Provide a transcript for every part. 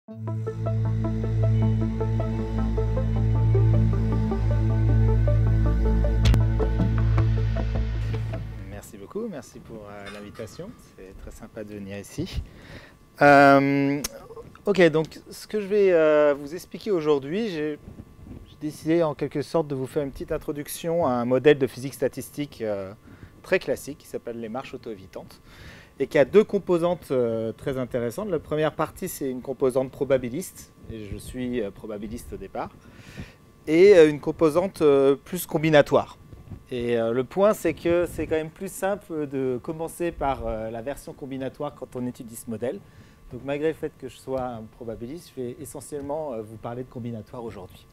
Merci beaucoup, merci pour l'invitation, c'est très sympa de venir ici. Ok, donc ce que je vais vous expliquer aujourd'hui, j'ai décidé en quelque sorte de vous faire une petite introduction à un modèle de physique statistique très classique qui s'appelle les marches auto-évitantes et qui a deux composantes très intéressantes. La première partie, c'est une composante probabiliste, et je suis probabiliste au départ, et une composante plus combinatoire. Et le point, c'est que c'est quand même plus simple de commencer par la version combinatoire quand on étudie ce modèle. Donc malgré le fait que je sois un probabiliste, je vais essentiellement vous parler de combinatoire aujourd'hui.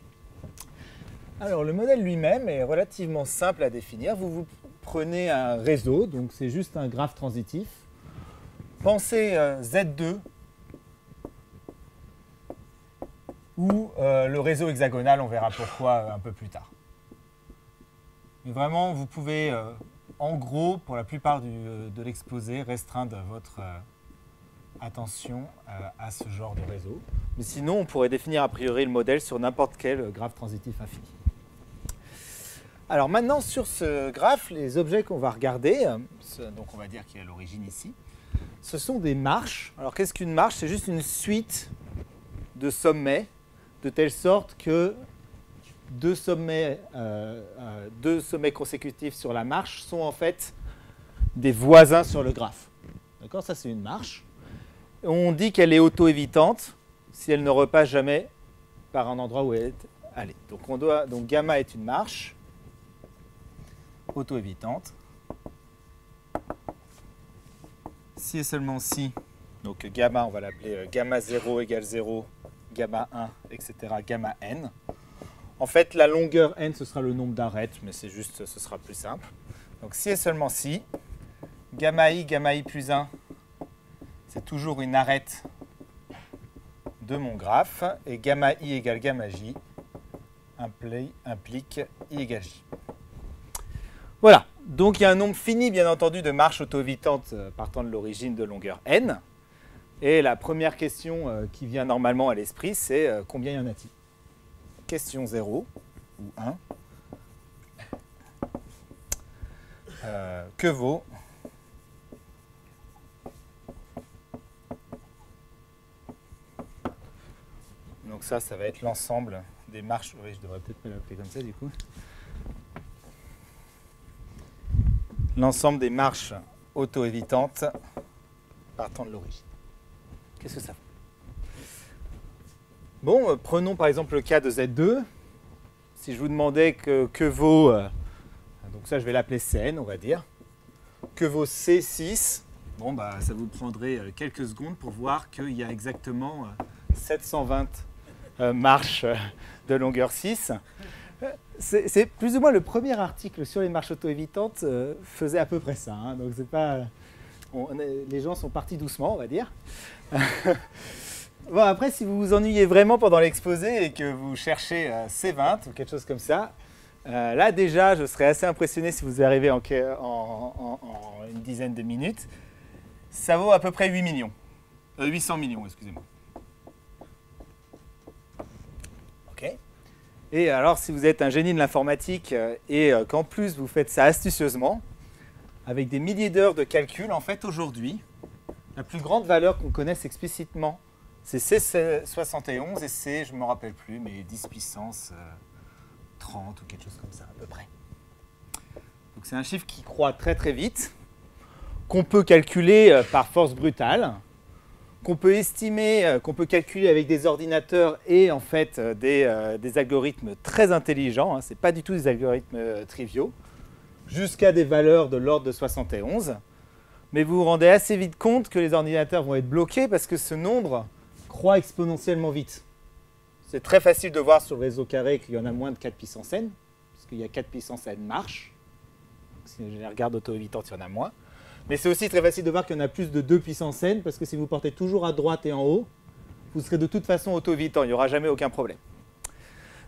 Alors le modèle lui-même est relativement simple à définir. Vous prenez un réseau, donc c'est juste un graphe transitif. Pensez Z2 ou le réseau hexagonal, on verra pourquoi un peu plus tard. Mais vraiment, vous pouvez, en gros, pour la plupart de l'exposé, restreindre votre attention à ce genre de réseau. Mais sinon, on pourrait définir a priori le modèle sur n'importe quel graphe transitif infini. Alors maintenant, sur ce graphe, les objets qu'on va regarder, donc on va dire qu'il est à l'origine ici, ce sont des marches. Alors qu'est-ce qu'une marche? C'est juste une suite de sommets, de telle sorte que deux sommets consécutifs sur la marche sont en fait des voisins sur le graphe. D'accord? Ça, c'est une marche. On dit qu'elle est auto-évitante si elle ne repasse jamais par un endroit où elle est allée. Donc gamma est une marche auto-évitante. Si et seulement si, donc gamma, on va l'appeler gamma 0 égale 0, gamma 1, etc., gamma n. En fait, la longueur n, ce sera le nombre d'arêtes, mais c'est juste, ce sera plus simple. Donc si et seulement si, gamma i plus 1, c'est toujours une arête de mon graphe, et gamma i égale gamma j implique i égale j. Voilà, donc il y a un nombre fini, bien entendu, de marches auto-évitantes partant de l'origine de longueur n. Et la première question qui vient normalement à l'esprit, c'est combien y en a-t-il? Question 0 ou 1. Que vaut donc ça va être l'ensemble des marches. Oui, je devrais peut-être me l'appeler comme ça du coup. L'ensemble des marches auto-évitantes partant de l'origine. Qu'est-ce que ça fait? Bon, prenons par exemple le cas de Z2. Si je vous demandais que vaut, donc ça je vais l'appeler Cn, on va dire, que vaut C6, bon bah ça vous prendrait quelques secondes pour voir qu'il y a exactement 720 marches de longueur 6. C'est plus ou moins le premier article sur les marches auto-évitantes faisait à peu près ça. Hein, donc c'est pas, les gens sont partis doucement, on va dire. Bon, après, si vous vous ennuyez vraiment pendant l'exposé et que vous cherchez C20 ou quelque chose comme ça, là déjà, je serais assez impressionné si vous arrivez en une dizaine de minutes. Ça vaut à peu près 800 millions, excusez-moi. Ok. Et alors, si vous êtes un génie de l'informatique et qu'en plus vous faites ça astucieusement, avec des milliers d'heures de calcul, en fait, aujourd'hui, la plus grande valeur qu'on connaisse explicitement, c'est C71 et c'est, je ne me rappelle plus, mais 10 puissance 30 ou quelque chose comme ça à peu près. Donc c'est un chiffre qui croît très très vite, qu'on peut calculer par force brutale, qu'on peut estimer, qu'on peut calculer avec des ordinateurs et en fait des algorithmes très intelligents, hein, ce n'est pas du tout des algorithmes triviaux, jusqu'à des valeurs de l'ordre de 71. Mais vous vous rendez assez vite compte que les ordinateurs vont être bloqués parce que ce nombre croît exponentiellement vite. C'est très facile de voir sur le réseau carré qu'il y en a moins de 4 puissance n, parce qu'il y a 4 puissance n marches. Si je les regarde auto-évitantes, il y en a moins. Mais c'est aussi très facile de voir qu'il y en a plus de 2 puissance n, parce que si vous portez toujours à droite et en haut, vous serez de toute façon auto-évitant, il n'y aura jamais aucun problème.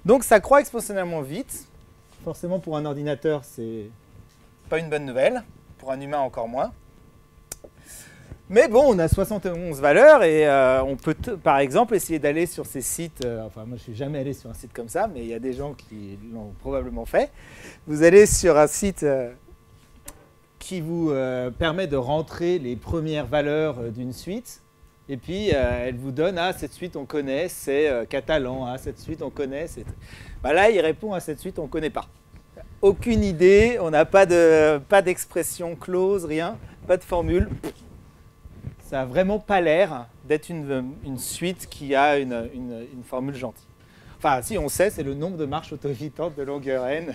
Donc ça croît exponentiellement vite. Forcément pour un ordinateur, c'est pas une bonne nouvelle. Pour un humain, encore moins. Mais bon, on a 71 valeurs et on peut, par exemple, essayer d'aller sur ces sites. Enfin, moi, je ne suis jamais allé sur un site comme ça, mais il y a des gens qui l'ont probablement fait. Vous allez sur un site qui vous permet de rentrer les premières valeurs d'une suite. Et puis, elle vous donne, ah, cette suite, on connaît, c'est catalan. Ah, cette suite, on connaît, c'est... Bah, là, il répond à cette suite, on ne connaît pas. Aucune idée, on n'a pas d'expression close, rien, pas de formule. Ça n'a vraiment pas l'air d'être une suite qui a une formule gentille. Enfin, si on sait, c'est le nombre de marches auto-évitantes de longueur n.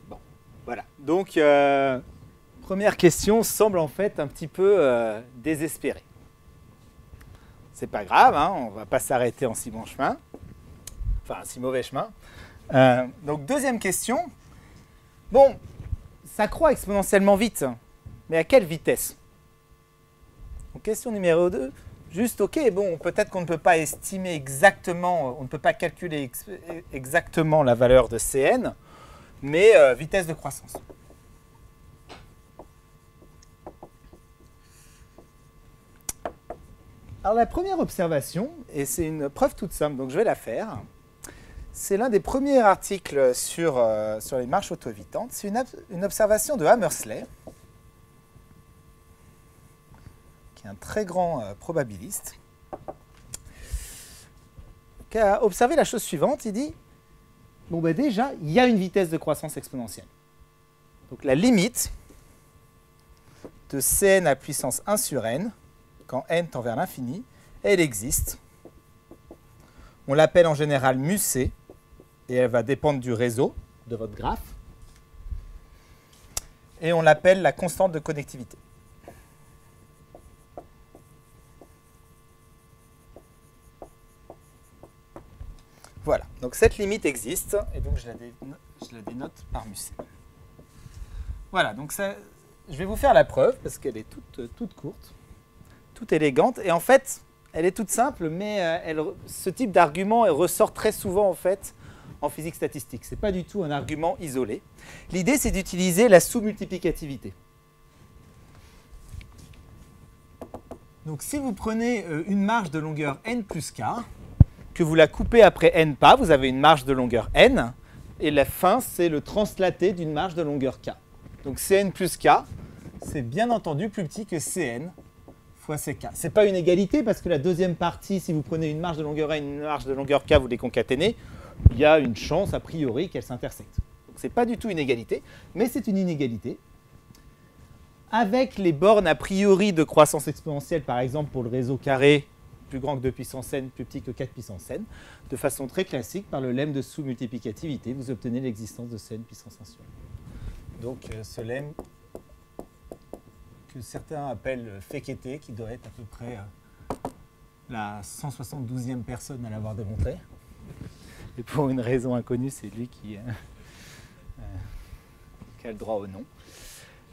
Bon, voilà. Donc, première question semble en fait un petit peu désespérée. C'est pas grave, hein, on ne va pas s'arrêter en si bon chemin. Enfin, un si mauvais chemin. Donc, deuxième question. Bon, ça croît exponentiellement vite. Mais à quelle vitesse? Donc, question numéro 2. Juste, ok, bon, peut-être qu'on ne peut pas estimer exactement, on ne peut pas calculer exactement la valeur de Cn, mais vitesse de croissance. Alors, la première observation, et c'est une preuve toute simple, donc je vais la faire, c'est l'un des premiers articles sur les marches auto-évitantes. C'est une observation de Hammersley, un très grand probabiliste, qui a observé la chose suivante. Il dit, bon ben déjà, il y a une vitesse de croissance exponentielle. Donc la limite de Cn à puissance 1 sur n, quand n tend vers l'infini, elle existe. On l'appelle en général μc, et elle va dépendre du réseau, de votre graphe. Et on l'appelle la constante de connectivité. Voilà, donc cette limite existe, et donc je la dénote par μc. Voilà, donc ça, je vais vous faire la preuve, parce qu'elle est toute courte, toute élégante, et en fait, elle est toute simple, mais ce type d'argument ressort très souvent en fait en physique statistique. Ce n'est pas du tout un argument isolé. L'idée, c'est d'utiliser la sous-multiplicativité. Donc si vous prenez une marge de longueur n plus k, que vous la coupez après n pas, vous avez une marge de longueur n, et la fin, c'est le translaté d'une marge de longueur k. Donc Cn plus k, c'est bien entendu plus petit que Cn fois Ck. Ce n'est pas une égalité, parce que la deuxième partie, si vous prenez une marge de longueur n, une marge de longueur k, vous les concaténez, il y a une chance, a priori, qu'elles s'intersectent. Donc ce n'est pas du tout une égalité, mais c'est une inégalité. Avec les bornes a priori de croissance exponentielle, par exemple pour le réseau carré, plus grand que 2 puissance n, plus petit que 4 puissance n, de façon très classique, par le lemme de sous-multiplicativité, vous obtenez l'existence de Cn puissance 1 sur n. Donc ce lemme que certains appellent Fekete, qui doit être à peu près la 172e personne à l'avoir démontré. Et pour une raison inconnue, c'est lui qui a le droit au nom.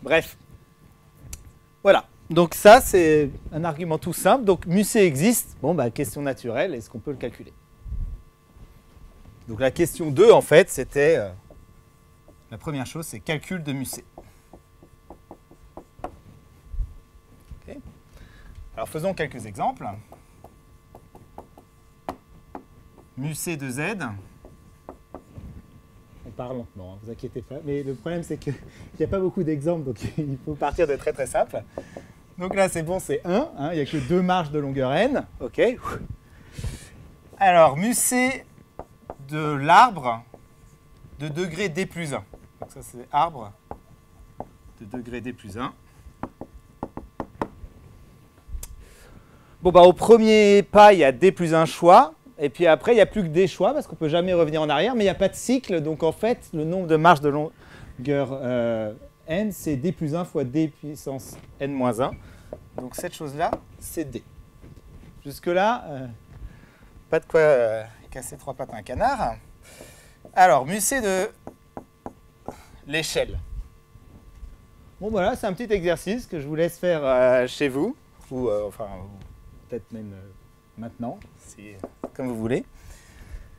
Bref, voilà. Donc ça, c'est un argument tout simple. Donc μc existe. Bon, bah, question naturelle, est-ce qu'on peut le calculer? Donc la question 2, en fait, c'était... la première chose, c'est calcul de μc. Okay. Alors faisons quelques exemples. μc de z. On parle lentement, ne vous inquiétez pas. Mais le problème, c'est qu'il n'y a pas beaucoup d'exemples, donc il faut partir de très très simple. Donc là, c'est bon, c'est 1. Hein, il n'y a que 2 marges de longueur n. OK. Alors, μc de l'arbre de degré d plus 1. Donc ça, c'est arbre de degré d plus 1. Bon, bah, au premier pas, il y a d plus 1 choix. Et puis après, il n'y a plus que des choix, parce qu'on ne peut jamais revenir en arrière. Mais il n'y a pas de cycle. Donc en fait, le nombre de marges de longueur n, c'est d plus 1 fois d puissance n moins 1. Donc cette chose-là, c'est d. Jusque-là, pas de quoi casser 3 pattes à un canard. Alors, μc de l'échelle. Bon, voilà, c'est un petit exercice que je vous laisse faire chez vous, ou enfin, peut-être même maintenant, si, comme vous voulez.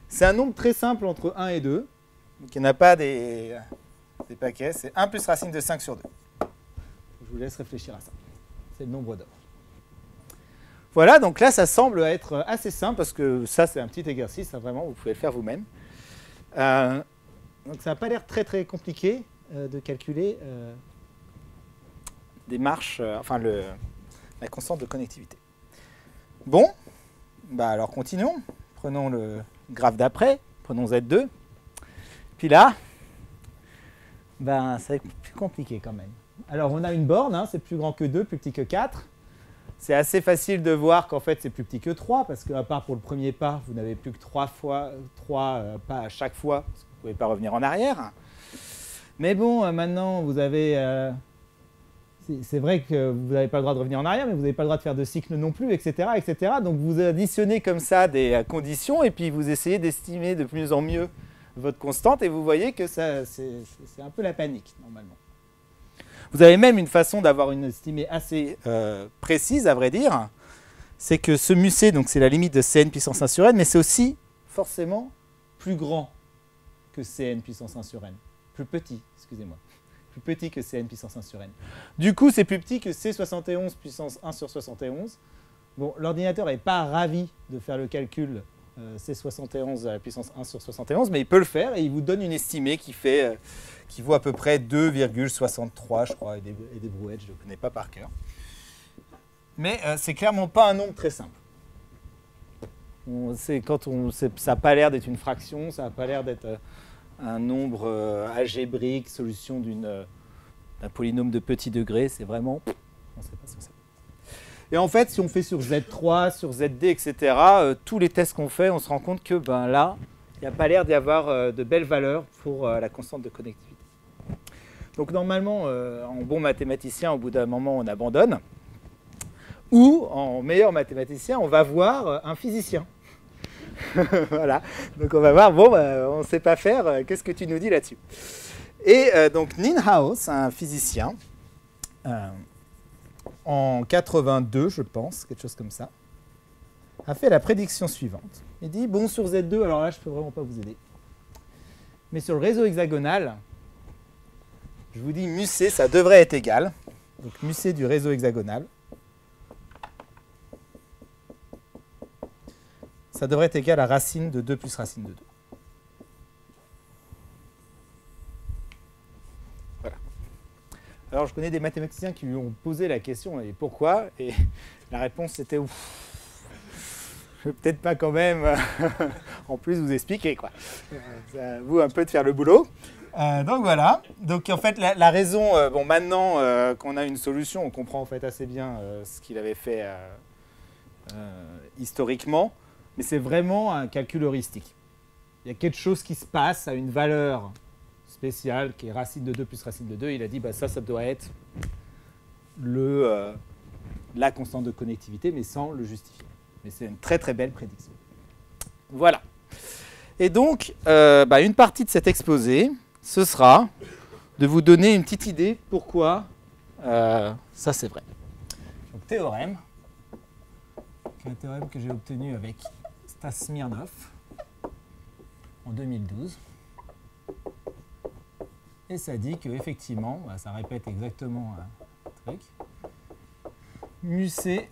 C'est un nombre très simple entre 1 et 2. Donc il n'y en a pas des paquets. C'est 1 plus racine de 5 sur 2. Je vous laisse réfléchir à ça. C'est le nombre d'or. Voilà, donc là, ça semble être assez simple, parce que ça, c'est un petit exercice, ça, vraiment, vous pouvez le faire vous-même. Donc ça n'a pas l'air très très compliqué de calculer des marches, la constante de connectivité. Bon, bah alors continuons. Prenons le graphe d'après, prenons Z2. Puis là, ben, c'est plus compliqué quand même. Alors on a une borne, hein, c'est plus grand que 2, plus petit que 4. C'est assez facile de voir qu'en fait c'est plus petit que 3, parce qu'à part pour le premier pas, vous n'avez plus que 3 pas à chaque fois, parce que vous ne pouvez pas revenir en arrière. Mais bon, maintenant vous avez... c'est vrai que vous n'avez pas le droit de revenir en arrière, mais vous n'avez pas le droit de faire de cycle non plus, etc., etc. Donc vous additionnez comme ça des conditions, et puis vous essayez d'estimer de plus en mieux votre constante, et vous voyez que c'est un peu la panique, normalement. Vous avez même une façon d'avoir une estimée assez précise, à vrai dire. C'est que ce mu-c, donc c'est la limite de Cn puissance 1 sur n, mais c'est aussi forcément plus grand que Cn puissance 1 sur n. Plus petit, excusez-moi. Plus petit que Cn puissance 1 sur n. Du coup, c'est plus petit que C71 puissance 1 sur 71. Bon, l'ordinateur n'est pas ravi de faire le calcul C71 à la puissance 1 sur 71, mais il peut le faire, et il vous donne une estimée qui vaut à peu près 2,63, je crois, et des brouettes, je ne le connais pas par cœur. Mais c'est clairement pas un nombre très simple. Ça n'a pas l'air d'être une fraction, ça n'a pas l'air d'être un nombre algébrique, solution d'un polynôme de petit degré, c'est vraiment... on ne sait pas ce que c'est. Et en fait, si on fait sur Z3, sur ZD, etc., tous les tests qu'on fait, on se rend compte que là, il n'y a pas l'air d'y avoir de belles valeurs pour la constante de connectivité. Donc normalement, en bon mathématicien, au bout d'un moment, on abandonne. Ou, en meilleur mathématicien, on va voir un physicien. Voilà. Donc on va voir, bon, on ne sait pas faire, qu'est-ce que tu nous dis là-dessus? Et donc Nienhaus, un physicien, en 82, je pense, quelque chose comme ça, a fait la prédiction suivante. Il dit, bon, sur Z2, alors là, je ne peux vraiment pas vous aider. Mais sur le réseau hexagonal, je vous dis, mu-c, ça devrait être égal. Donc mu-c du réseau hexagonal, ça devrait être égal à racine de 2 plus racine de 2. Voilà. Alors, je connais des mathématiciens qui lui ont posé la question, et pourquoi? Et la réponse était, je vais peut-être pas quand même, en plus, vous expliquer, quoi. C'est à vous un peu de faire le boulot. Donc voilà. Donc en fait, la raison, bon, maintenant qu'on a une solution, on comprend en fait assez bien ce qu'il avait fait historiquement, mais c'est vraiment un calcul heuristique. Il y a quelque chose qui se passe à une valeur spéciale qui est racine de 2 plus racine de 2. Il a dit, bah, ça doit être la constante de connectivité, mais sans le justifier. Mais c'est une très très belle prédiction. Voilà. Et donc, une partie de cet exposé, ce sera de vous donner une petite idée pourquoi ça c'est vrai. Donc théorème, un théorème que j'ai obtenu avec Stas Smirnov en 2012. Et ça dit qu'effectivement, ça répète exactement un truc, mu-c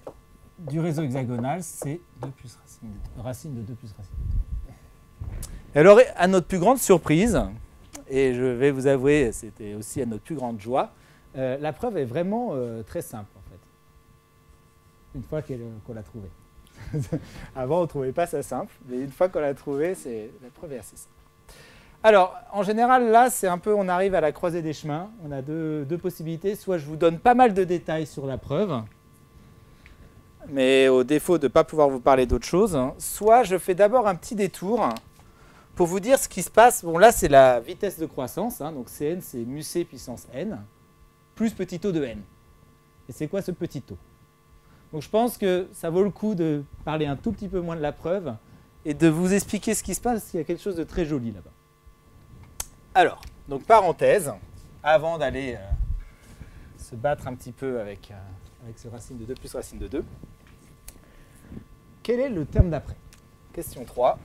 du réseau hexagonal, c'est 2 plus racine de 2 plus racine de 2. Et alors, à notre plus grande surprise, et je vais vous avouer, c'était aussi à notre plus grande joie, la preuve est vraiment très simple, en fait, une fois qu'on l'a trouvée. Avant, on ne trouvait pas ça simple, mais une fois qu'on l'a trouvée, la preuve est assez simple. Alors, en général, là, c'est un peu, on arrive à la croisée des chemins. On a deux possibilités. Soit je vous donne pas mal de détails sur la preuve, mais au défaut de ne pas pouvoir vous parler d'autre chose, soit je fais d'abord un petit détour pour vous dire ce qui se passe. Bon, là, c'est la vitesse de croissance, donc Cn, c'est mu-c puissance n, plus petit taux de n. Et c'est quoi ce petit taux? Donc, je pense que ça vaut le coup de parler un tout petit peu moins de la preuve et de vous expliquer ce qui se passe, parce qu'il y a quelque chose de très joli là-bas. Alors, donc parenthèse, avant d'aller se battre un petit peu avec ce racine de 2 plus racine de 2, quel est le terme d'après? Question 3.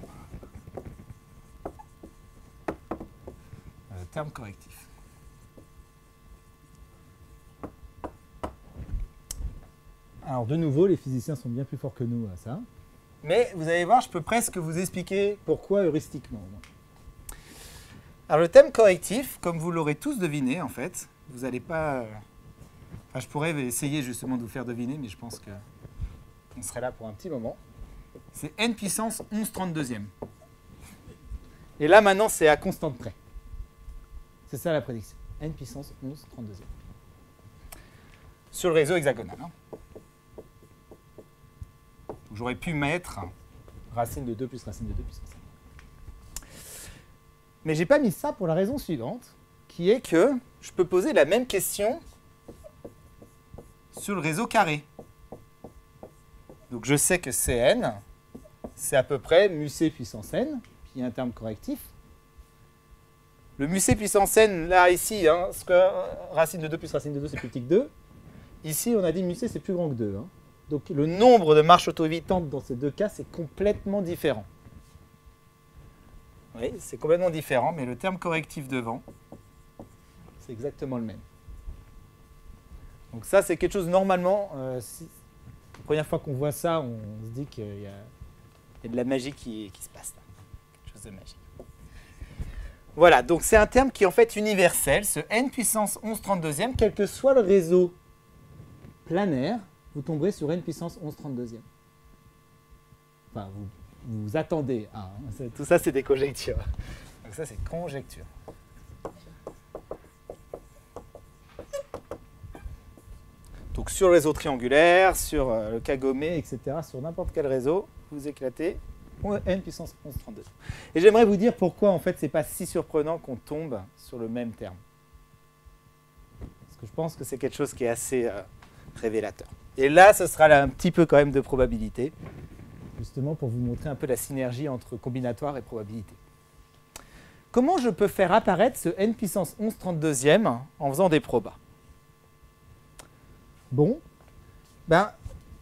Terme correctif. Alors de nouveau, les physiciens sont bien plus forts que nous à ça. Mais vous allez voir, je peux presque vous expliquer pourquoi heuristiquement. Alors le thème correctif, comme vous l'aurez tous deviné en fait, vous n'allez pas... Enfin, je pourrais essayer justement de vous faire deviner, mais je pense qu'on serait là pour un petit moment. C'est n puissance 11/32e. Et là maintenant, c'est à constante près. C'est ça la prédiction. N puissance 11/32e. Sur le réseau hexagonal. J'aurais pu mettre racine de 2 plus racine de 2 puissance 5. Mais je n'ai pas mis ça pour la raison suivante, qui est que je peux poser la même question sur le réseau carré. Donc je sais que Cn, c'est à peu près mu c puissance n, puis il y a un terme correctif. Le mu c puissance n, là, ici, racine de 2 plus racine de 2, c'est plus petit que 2. Ici, on a dit mu c, c'est plus grand que 2. Donc le nombre de marches auto-évitantes dans ces deux cas, c'est complètement différent. Oui, c'est complètement différent, mais le terme correctif devant, c'est exactement le même. Donc ça, c'est quelque chose, normalement, la première fois qu'on voit ça, on se dit qu'il y a de la magie qui se passe là. Quelque chose de magique. Voilà, donc c'est un terme qui est en fait universel, ce n puissance 11/32e, quel que soit le réseau planaire, vous tomberez sur n puissance 11/32e. Enfin, vous attendez à. Tout ça, c'est des conjectures. Donc ça, c'est conjecture. Donc sur le réseau triangulaire, sur le Kagomé, etc., sur n'importe quel réseau, vous éclatez n puissance 11/32. Et j'aimerais vous dire pourquoi, en fait, ce n'est pas si surprenant qu'on tombe sur le même terme. Parce que je pense que c'est quelque chose qui est assez révélateur. Et là, ce sera là un petit peu quand même de probabilité, justement pour vous montrer un peu la synergie entre combinatoire et probabilité. Comment je peux faire apparaître ce n puissance 11/32e en faisant des probas? Bon,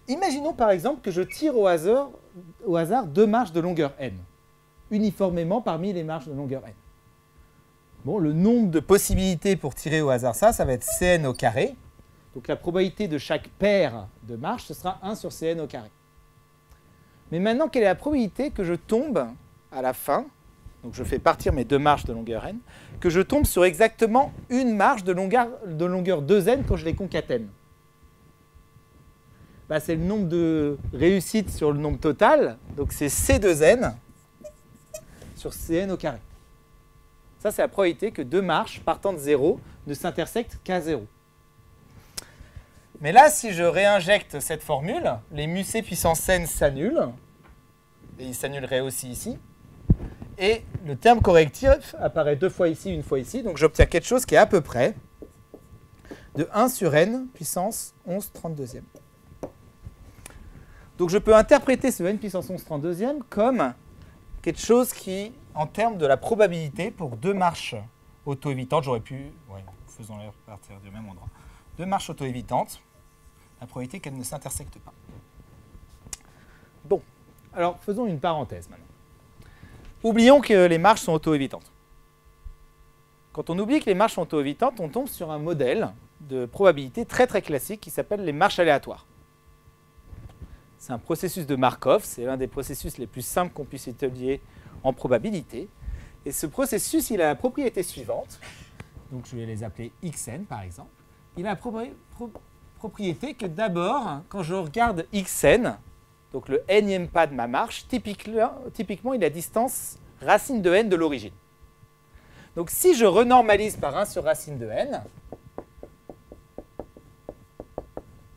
imaginons par exemple que je tire au hasard 2 marches de longueur n, uniformément parmi les marches de longueur n. Bon, le nombre de possibilités pour tirer au hasard ça va être Cn au carré. Donc la probabilité de chaque paire de marches, ce sera 1 sur Cn au carré. Mais maintenant, quelle est la probabilité que je tombe à la fin, donc je fais partir mes 2 marches de longueur n, que je tombe sur exactement une marche de longueur 2n quand je les concatène? C'est le nombre de réussites sur le nombre total, donc c'est C2n sur Cn au carré. Ça, c'est la probabilité que 2 marches partant de 0 ne s'intersectent qu'à 0. Mais là, si je réinjecte cette formule, les mu c puissance n s'annulent, et ils s'annuleraient aussi ici, et le terme correctif apparaît 2 fois ici, 1 fois ici, donc j'obtiens quelque chose qui est à peu près de 1 sur n puissance 11/32e. Donc je peux interpréter ce n puissance 11/32e comme quelque chose qui, en termes de la probabilité pour 2 marches auto-évitantes, j'aurais pu, faisons-les partir du même endroit, 2 marches auto-évitantes, la probabilité qu'elles ne s'intersectent pas. Bon, alors faisons une parenthèse maintenant. Oublions que les marches sont auto-évitantes. Quand on oublie que les marches sont auto-évitantes, on tombe sur un modèle de probabilité très très classique qui s'appelle les marches aléatoires. C'est un processus de Markov, c'est l'un des processus les plus simples qu'on puisse étudier en probabilité. Et ce processus, il a la propriété suivante. Donc je vais les appeler xn par exemple. Il a la propriété que d'abord, quand je regarde xn, donc le nème pas de ma marche, typiquement il a distance racine de n de l'origine. Donc si je renormalise par 1 sur racine de n,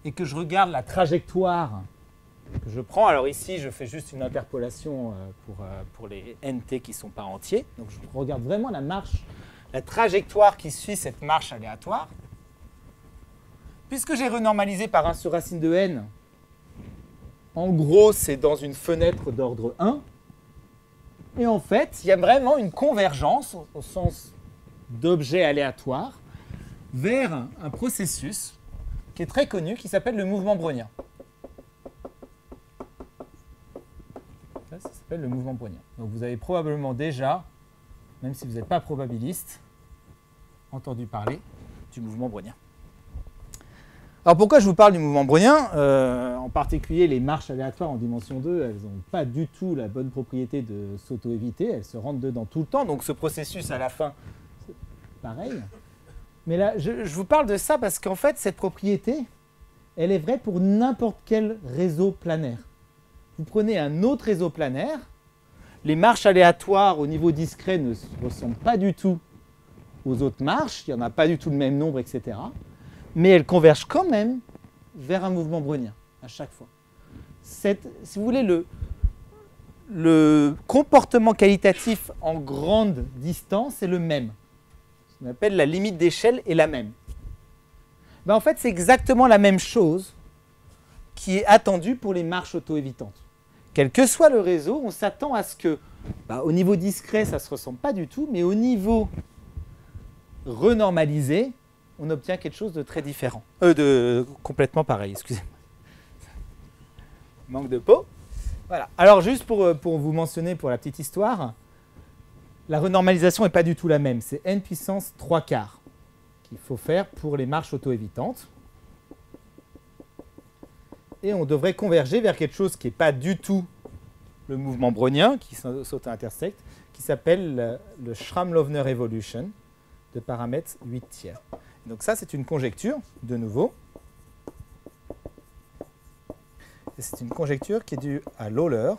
et que je regarde la trajectoire que je prends, alors ici je fais juste une interpolation pour les nt qui ne sont pas entiers, donc je regarde vraiment la trajectoire qui suit cette marche aléatoire. Puisque j'ai renormalisé par 1 sur racine de n, en gros c'est dans une fenêtre d'ordre 1, et en fait il y a vraiment une convergence au sens d'objet aléatoire vers un processus qui est très connu, qui s'appelle le mouvement brownien. Ça s'appelle le mouvement brownien. Donc vous avez probablement déjà, même si vous n'êtes pas probabiliste, entendu parler du mouvement brownien. Alors pourquoi je vous parle du mouvement brownien, en particulier les marches aléatoires en dimension 2, elles n'ont pas du tout la bonne propriété de s'auto-éviter, elles se rentrent dedans tout le temps, donc ce processus à la fin, pareil. Mais là, je vous parle de ça parce qu'en fait, cette propriété, elle est vraie pour n'importe quel réseau planaire. Vous prenez un autre réseau planaire, les marches aléatoires au niveau discret ne se ressemblent pas du tout aux autres marches, il n'y en a pas du tout le même nombre, etc. Mais elles convergent quand même vers un mouvement brownien, à chaque fois. Si vous voulez, le comportement qualitatif en grande distance est le même. Ce qu'on appelle la limite d'échelle est la même. Ben en fait, c'est exactement la même chose qui est attendue pour les marches auto-évitantes. Quel que soit le réseau, on s'attend à ce que, au niveau discret, ça ne se ressemble pas du tout, mais au niveau renormalisé, on obtient quelque chose de très différent. Complètement pareil, excusez-moi. Manque de peau. Voilà. Alors, juste pour vous mentionner, pour la petite histoire, la renormalisation n'est pas du tout la même. C'est n puissance 3/4 qu'il faut faire pour les marches auto-évitantes. Et on devrait converger vers quelque chose qui n'est pas du tout le mouvement brownien, qui s'auto-intersecte, qui s'appelle le Schramm-Loeffner Evolution de paramètres 8/3. Donc ça, c'est une conjecture, de nouveau. Et c'est une conjecture qui est due à Löhler,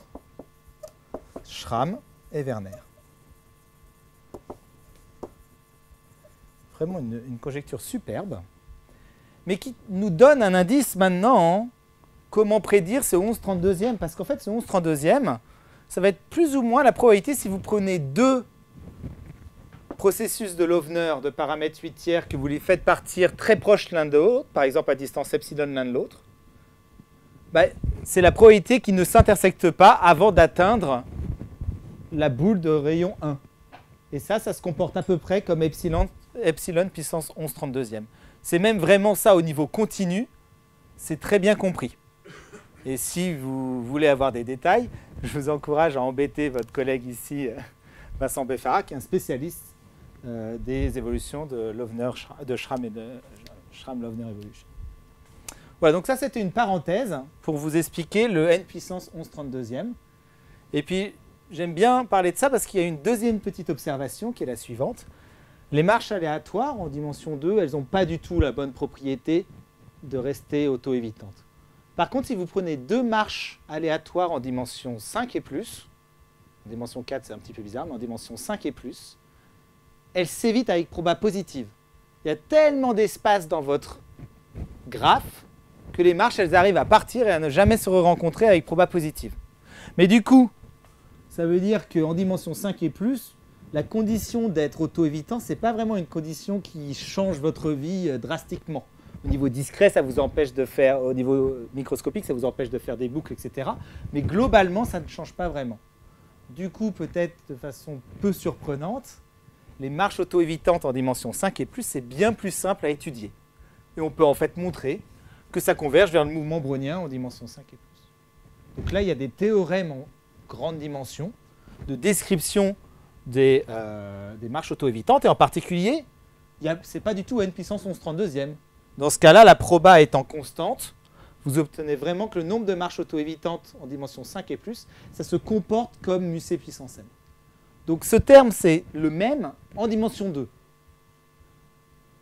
Schramm et Werner. Vraiment une conjecture superbe, mais qui nous donne un indice maintenant comment prédire ce 11/32e, parce qu'en fait, ce 11/32e, ça va être plus ou moins la probabilité si vous prenez deux processus de Loeffner de paramètres 8/3 que vous les faites partir très proches l'un de l'autre, par exemple à distance epsilon l'un de l'autre, c'est la probabilité qu'ils ne s'intersectent pas avant d'atteindre la boule de rayon 1. Et ça se comporte à peu près comme epsilon puissance 11/32e. C'est même vraiment ça au niveau continu, c'est très bien compris. Et si vous voulez avoir des détails, je vous encourage à embêter votre collègue ici, Vincent Beffara, qui est un spécialiste des évolutions de Schramm et de Schramm-Loeffner Evolution. Voilà, donc ça c'était une parenthèse pour vous expliquer le n puissance 11/32e. Et puis j'aime bien parler de ça parce qu'il y a une deuxième petite observation qui est la suivante. Les marches aléatoires en dimension 2, elles n'ont pas du tout la bonne propriété de rester auto-évitantes. Par contre, si vous prenez deux marches aléatoires en dimension 5 et plus, en dimension 4 c'est un petit peu bizarre, mais en dimension 5 et plus, elles s'évitent avec proba positive. Il y a tellement d'espace dans votre graphe que les marches, elles arrivent à partir et à ne jamais se rencontrer avec proba positive. Mais du coup, ça veut dire qu'en dimension 5 et plus, la condition d'être auto-évitant, ce n'est pas vraiment une condition qui change votre vie drastiquement. Au niveau discret, ça vous empêche de faire, au niveau microscopique, ça vous empêche de faire des boucles, etc. Mais globalement, ça ne change pas vraiment. Du coup, peut-être de façon peu surprenante, les marches auto-évitantes en dimension 5 et plus, c'est bien plus simple à étudier. Et on peut en fait montrer que ça converge vers le mouvement brownien en dimension 5 et plus. Donc là, il y a des théorèmes en grande dimension de description des marches auto-évitantes, et en particulier, ce n'est pas du tout n puissance 11/32e. Dans ce cas-là, la proba étant constante, vous obtenez vraiment que le nombre de marches auto-évitantes en dimension 5 et plus, ça se comporte comme Musset puissance n. Donc ce terme, c'est le même en dimension 2.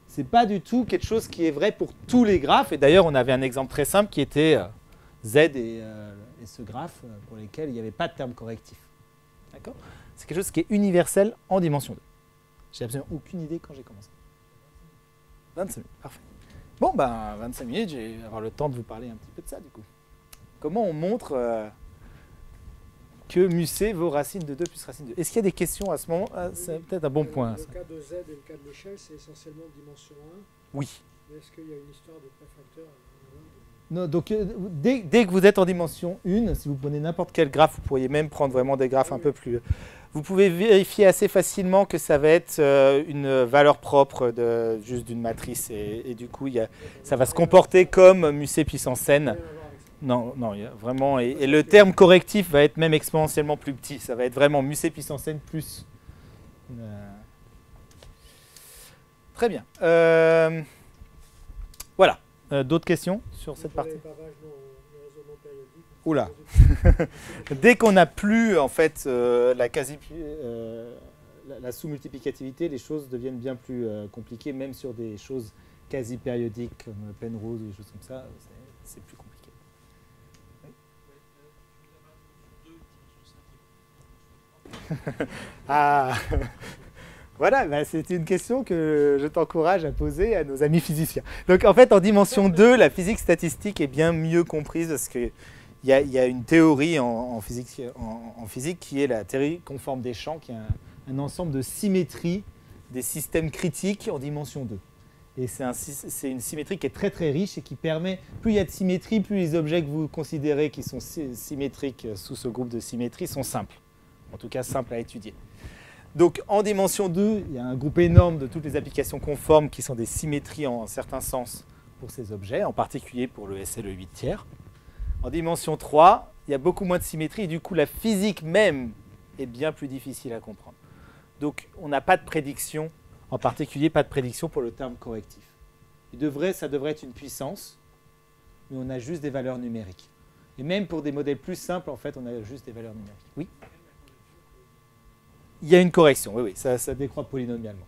Ce n'est pas du tout quelque chose qui est vrai pour tous les graphes, et d'ailleurs, on avait un exemple très simple qui était Z et ce graphe pour lesquels il n'y avait pas de terme correctif. D'accord ? C'est quelque chose qui est universel en dimension 2. J'ai absolument aucune idée quand j'ai commencé. 25 minutes, parfait. Bon, 25 minutes, je vais avoir le temps de vous parler un petit peu de ça, du coup. Comment on montre que Musset vaut racine de 2 plus racine de 2 ? Est-ce qu'il y a des questions à ce moment ? C'est peut-être un bon point. Le cas de Z et le cas de l'échelle, c'est essentiellement dimension 1. Oui. Mais est-ce qu'il y a une histoire de préfacteur ? Non, donc, dès que vous êtes en dimension 1, si vous prenez n'importe quel graphe, vous pourriez même prendre vraiment des graphes un peu plus... Vous pouvez vérifier assez facilement que ça va être une valeur propre juste d'une matrice. Et du coup, ça va se comporter comme Musset puissance n. Non, il y a vraiment... Et le terme correctif va être même exponentiellement plus petit. Ça va être vraiment Musset puissance n plus... Très bien. Voilà. D'autres questions sur cette partie? Les pavages les raisonnements périodiques. Oula. Dès qu'on n'a plus en fait la sous-multiplicativité, les choses deviennent bien plus compliquées, même sur des choses quasi périodiques comme Penrose ou des choses comme ça, c'est plus compliqué. Ah, voilà, bah, c'était une question que je t'encourage à poser à nos amis physiciens. Donc en fait, en dimension 2, la physique statistique est bien mieux comprise parce qu'il y a une théorie en physique qui est la théorie conforme des champs, qui est un ensemble de symétries des systèmes critiques en dimension 2. Et c'est une symétrie qui est très très riche et qui permet, plus il y a de symétrie, plus les objets que vous considérez qui sont symétriques sous ce groupe de symétrie sont simples. En tout cas, simples à étudier. Donc en dimension 2, il y a un groupe énorme de toutes les applications conformes qui sont des symétries en certain sens pour ces objets, en particulier pour le SLE 8 tiers. En dimension 3, il y a beaucoup moins de symétrie et du coup la physique même est bien plus difficile à comprendre. Donc on n'a pas de prédiction, en particulier pas de prédiction pour le terme correctif. Ça devrait être une puissance, mais on a juste des valeurs numériques. Et même pour des modèles plus simples, en fait, on a juste des valeurs numériques. Oui ? Il y a une correction, oui, ça décroît polynomialement.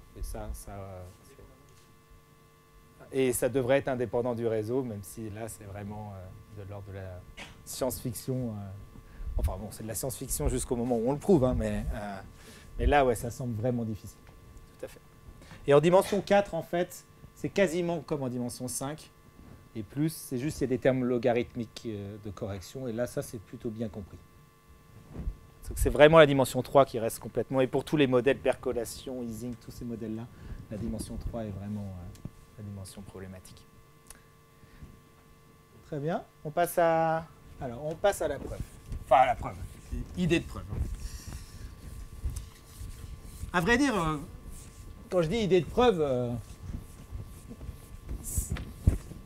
Et ça devrait être indépendant du réseau, même si là, c'est vraiment de l'ordre de la science-fiction. Enfin bon, c'est de la science-fiction jusqu'au moment où on le prouve, hein, mais là, ouais, ça semble vraiment difficile. Tout à fait. Et en dimension 4, en fait, c'est quasiment comme en dimension 5. Et plus, c'est juste qu'il y a des termes logarithmiques de correction. Et là, ça, c'est plutôt bien compris. Donc, c'est vraiment la dimension 3 qui reste complètement. Et pour tous les modèles percolation, Ising, tous ces modèles-là, la dimension 3 est vraiment la dimension problématique. Très bien. On passe à la preuve. Enfin, à la preuve. Idée de preuve. À vrai dire, quand je dis idée de preuve,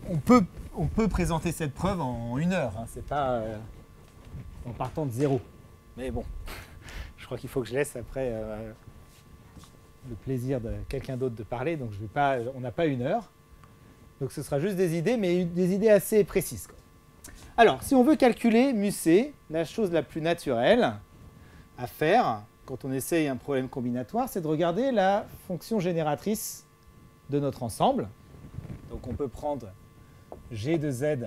on peut présenter cette preuve en 1 heure. Hein. C'est pas en partant de 0. Mais bon, je crois qu'il faut que je laisse après le plaisir de quelqu'un d'autre de parler. Donc on n'a pas 1 heure. Donc ce sera juste des idées, mais des idées assez précises, quoi. Alors, si on veut calculer MUC, la chose la plus naturelle à faire quand on essaye un problème combinatoire, c'est de regarder la fonction génératrice de notre ensemble. Donc on peut prendre G de Z,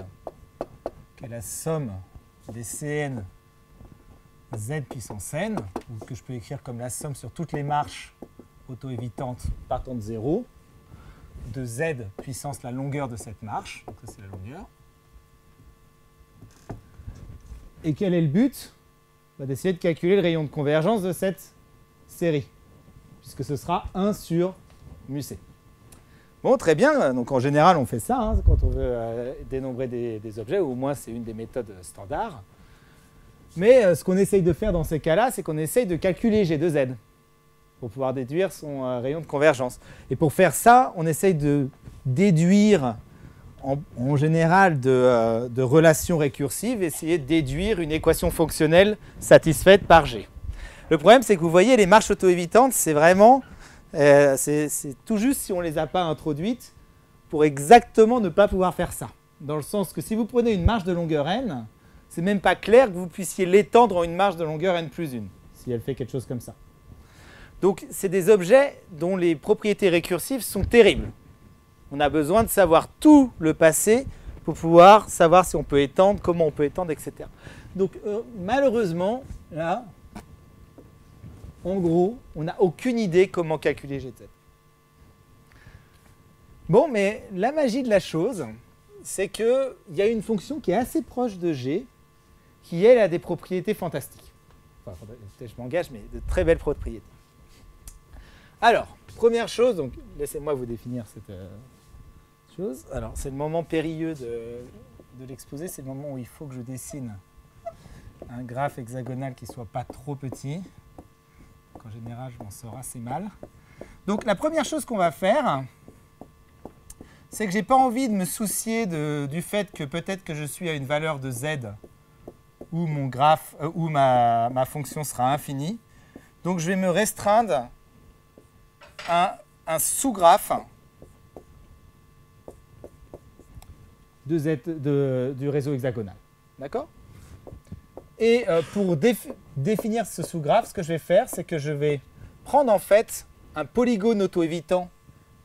qui est la somme des Cn Z puissance n, ou que je peux écrire comme la somme sur toutes les marches auto-évitantes partant de 0, de Z puissance la longueur de cette marche, donc ça c'est la longueur. Et quel est le but? D'essayer de calculer le rayon de convergence de cette série, puisque ce sera 1 sur MUC. Bon, très bien, donc en général on fait ça hein, quand on veut dénombrer des objets, ou au moins c'est une des méthodes standards. Mais ce qu'on essaye de faire dans ces cas-là, c'est qu'on essaye de calculer G de Z pour pouvoir déduire son rayon de convergence. Et pour faire ça, on essaye de déduire en général de relations récursives, essayer de déduire une équation fonctionnelle satisfaite par G. Le problème, c'est que vous voyez, les marches auto-évitantes, c'est vraiment, c'est tout juste si on ne les a pas introduites pour exactement ne pas pouvoir faire ça. Dans le sens que si vous prenez une marche de longueur n, c'est même pas clair que vous puissiez l'étendre en une marche de longueur n plus 1, si elle fait quelque chose comme ça. Donc, c'est des objets dont les propriétés récursives sont terribles. On a besoin de savoir tout le passé pour pouvoir savoir si on peut étendre, comment on peut étendre, etc. Donc, malheureusement, là, en gros, on n'a aucune idée comment calculer G de Z. Bon, mais la magie de la chose, c'est qu'il y a une fonction qui est assez proche de G, qui, elle, a des propriétés fantastiques. Enfin, je m'engage, mais de très belles propriétés. Alors, première chose, donc laissez-moi vous définir cette chose. Alors, c'est le moment périlleux de l'exposé, c'est le moment où il faut que je dessine un graphe hexagonal qui ne soit pas trop petit. Donc, en général, je m'en sors assez mal. Donc, la première chose qu'on va faire, c'est que je n'ai pas envie de me soucier du fait que peut-être que je suis à une valeur de z où mon graphe, où ma fonction sera infinie. Donc je vais me restreindre à un sous-graphe du réseau hexagonal. D'accord? Et pour définir ce sous-graphe, ce que je vais faire, c'est que je vais prendre en fait un polygone auto-évitant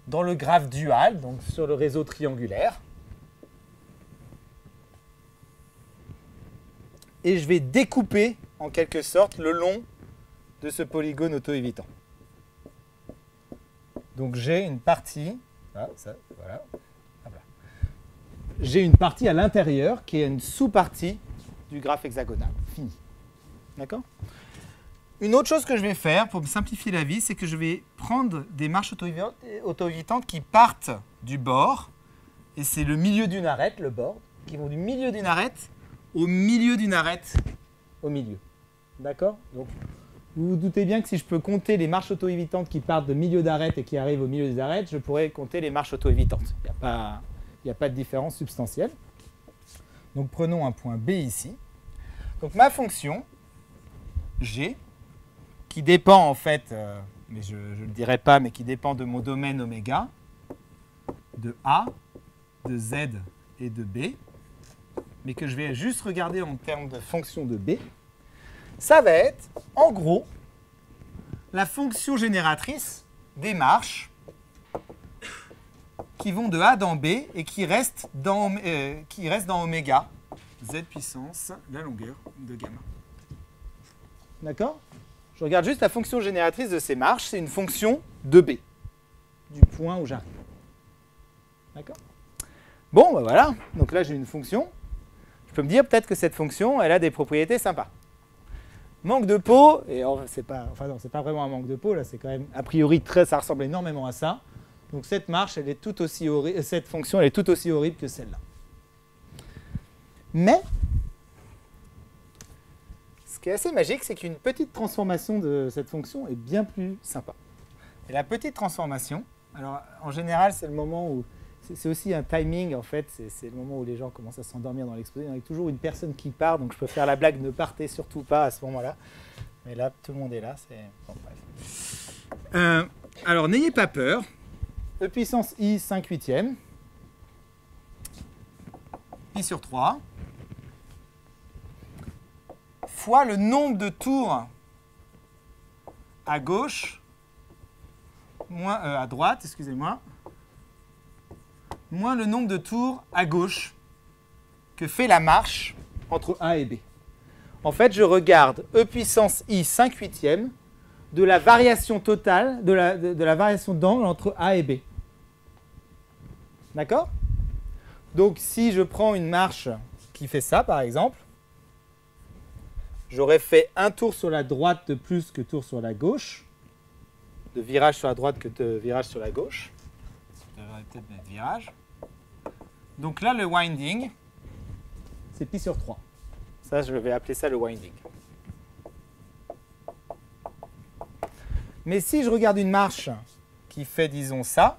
dans le graphe dual, donc sur le réseau triangulaire. Et je vais découper en quelque sorte le long de ce polygone auto-évitant. Donc j'ai une partie, voilà. J'ai une partie à l'intérieur qui est une sous-partie du graphe hexagonal. Fini. D'accord? Une autre chose que je vais faire pour me simplifier la vie, c'est que je vais prendre des marches auto-évitantes qui partent du bord, et c'est le milieu d'une arête, le bord, qui vont du milieu d'une arête au milieu d'une arête au milieu. D'accord? Donc, vous vous doutez bien que si je peux compter les marches auto-évitantes qui partent de milieu d'arête et qui arrivent au milieu des arêtes, je pourrais compter les marches auto-évitantes. Il n'y a pas de différence substantielle. Donc prenons un point B ici. Donc ma fonction, G, qui dépend en fait, mais je ne le dirai pas, mais qui dépend de mon domaine oméga, de A, de Z et de B, mais que je vais juste regarder en termes de fonction de B, ça va être, en gros, la fonction génératrice des marches qui vont de A dans B et qui restent dans oméga, Z puissance, la longueur de gamma. D'accord? Je regarde juste la fonction génératrice de ces marches, c'est une fonction de B, du point où j'arrive. D'accord? Bon, ben voilà, donc là j'ai une fonction. Je peux me dire peut-être que cette fonction, elle a des propriétés sympas. Manque de peau, et c'est pas vraiment un manque de peau, là c'est quand même, a priori, ça ressemble énormément à ça. Donc cette marche, elle est tout aussi horrible, cette fonction, elle est tout aussi horrible que celle-là. Mais, ce qui est assez magique, c'est qu'une petite transformation de cette fonction est bien plus sympa. Et la petite transformation, alors en général, c'est le moment où, c'est aussi un timing en fait, c'est le moment où les gens commencent à s'endormir dans l'exposé. Il y a toujours une personne qui part, donc je peux faire la blague, ne partez surtout pas à ce moment-là. Mais là, tout le monde est là, c'est... Bon, bref. Alors, n'ayez pas peur. E puissance I 5/8, pi sur 3, fois le nombre de tours à gauche, moins à droite, excusez-moi, moins le nombre de tours à gauche que fait la marche entre A et B. En fait, je regarde E puissance I 5/8 de la variation totale, de la variation d'angle entre A et B. D'accord? Donc, si je prends une marche qui fait ça, par exemple, j'aurais fait un tour sur la droite de plus que tour sur la gauche, de virage sur la droite que de virage sur la gauche. Je devrais peut-être mettre virage. Donc là, le winding, c'est pi sur 3. Ça, je vais appeler ça le winding. Mais si je regarde une marche qui fait, disons, ça,